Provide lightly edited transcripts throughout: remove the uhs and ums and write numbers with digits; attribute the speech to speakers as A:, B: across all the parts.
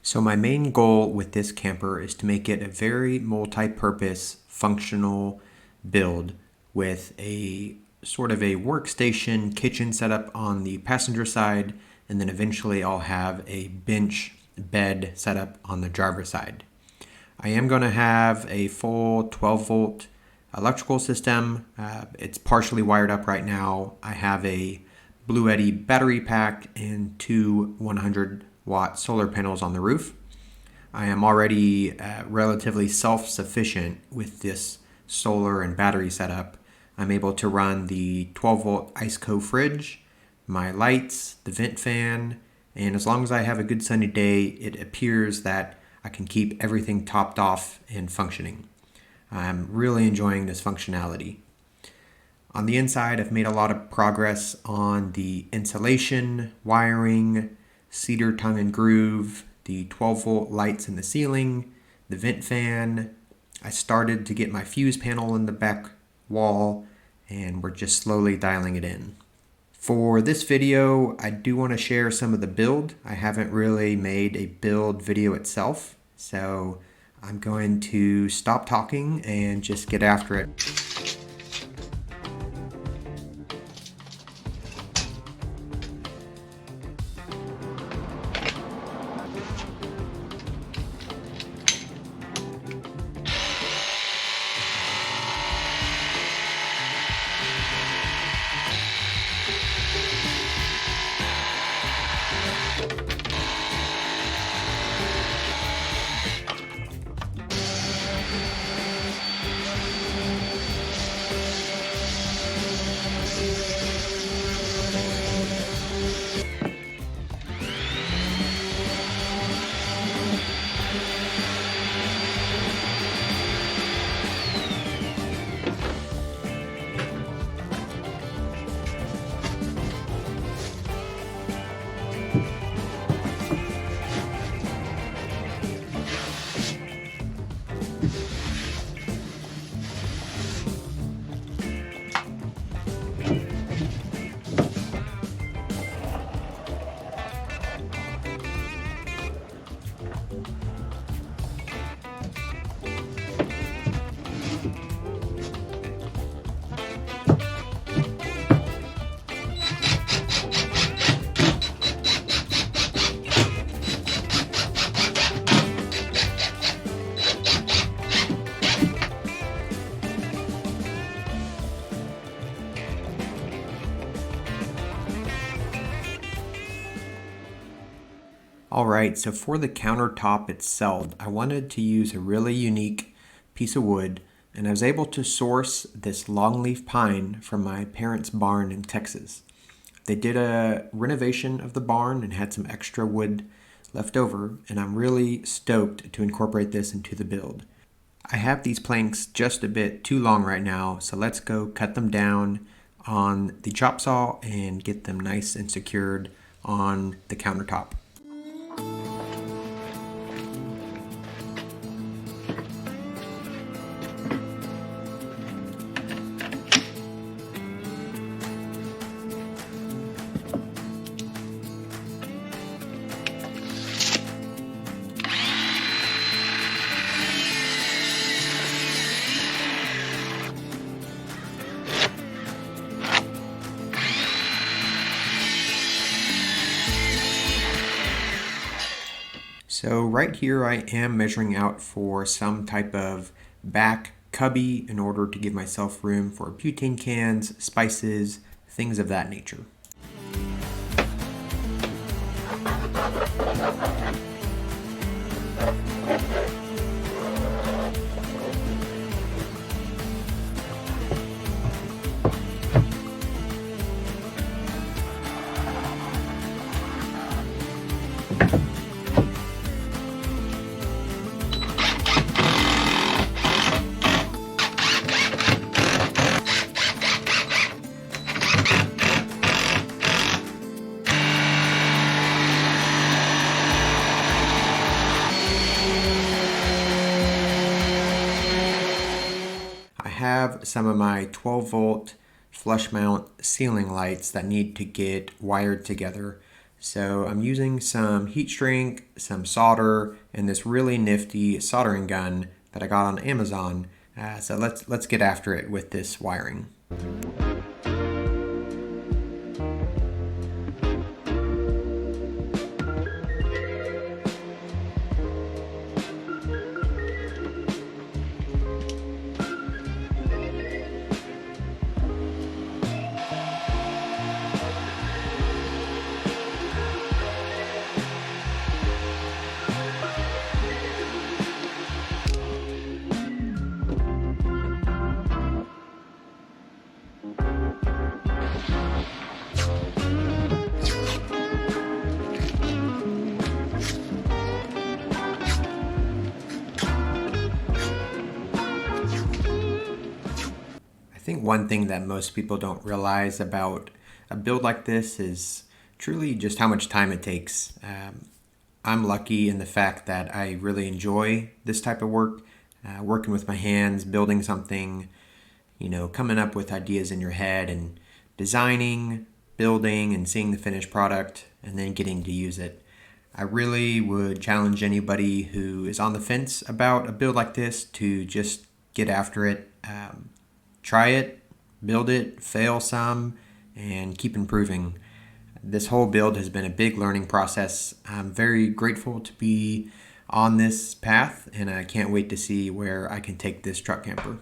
A: So my main goal with this camper is to make it a very multi-purpose functional build with a sort of a workstation kitchen setup on the passenger side, and then eventually I'll have a bench bed setup on the driver's side. I am going to have a full 12 volt electrical system. It's partially wired up right now. I have a Bluetti battery pack and two 100-watt solar panels on the roof. I am already relatively self-sufficient with this solar and battery setup. I'm able to run the 12 volt Iceco Fridge, my lights, the vent fan, and as long as I have a good sunny day, it appears that I can keep everything topped off and functioning. I'm really enjoying this functionality. On the inside, I've made a lot of progress on the insulation, wiring, cedar tongue and groove, the 12 volt lights in the ceiling, the vent fan. I started to get my fuse panel in the back wall, and we're just slowly dialing it in. For this video, I do want to share some of the build. I haven't really made a build video itself, so I'm going to stop talking and just get after it. Alright, so for the countertop itself, I wanted to use a really unique piece of wood, and I was able to source this longleaf pine from my parents' barn in Texas. They did a renovation of the barn and had some extra wood left over, and I'm really stoked to incorporate this into the build. I have these planks just a bit too long right now, so let's go cut them down on the chop saw and get them nice and secured on the countertop. So right here I am measuring out for some type of back cubby in order to give myself room for butane cans, spices, things of that nature. have some of my 12 volt flush mount ceiling lights that need to get wired together. So I'm using some heat shrink, some solder, and this really nifty soldering gun that I got on Amazon. So let's get after it with this wiring. I think one thing that most people don't realize about a build like this is truly just how much time it takes. I'm lucky in the fact that I really enjoy this type of work, working with my hands, building something, coming up with ideas in your head and designing, building, and seeing the finished product and then getting to use it. I really would challenge anybody who is on the fence about a build like this to just get after it. Try it, build it, fail some, and keep improving. This whole build has been a big learning process. I'm very grateful to be on this path, and I can't wait to see where I can take this truck camper.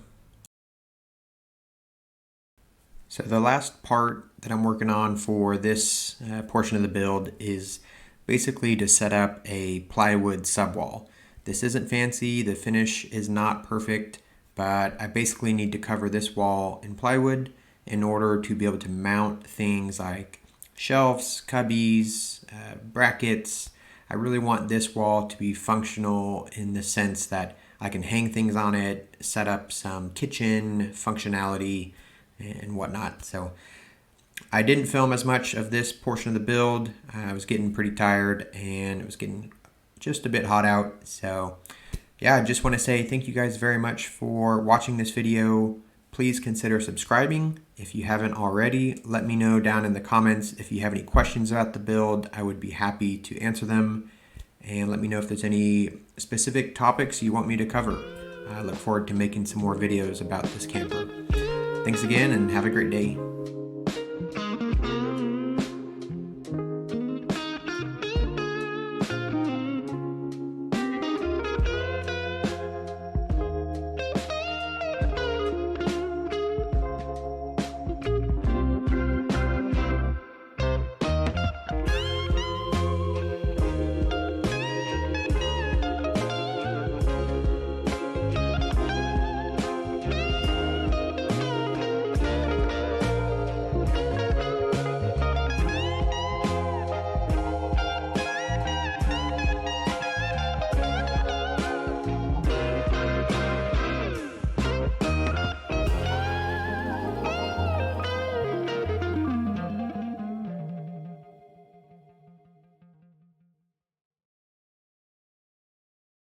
A: So the last part that I'm working on for this portion of the build is basically to set up a plywood subwall. This isn't fancy, the finish is not perfect, but I basically need to cover this wall in plywood in order to be able to mount things like shelves, cubbies, brackets. I really want this wall to be functional in the sense that I can hang things on it, set up some kitchen functionality and whatnot. So I didn't film as much of this portion of the build. I was getting pretty tired and it was getting just a bit hot out. So yeah, I just want to say thank you guys very much for watching this video. Please consider subscribing if you haven't already. Let me know down in the comments if you have any questions about the build. I would be happy to answer them. And let me know if there's any specific topics you want me to cover. I look forward to making some more videos about this camper. Thanks again and have a great day.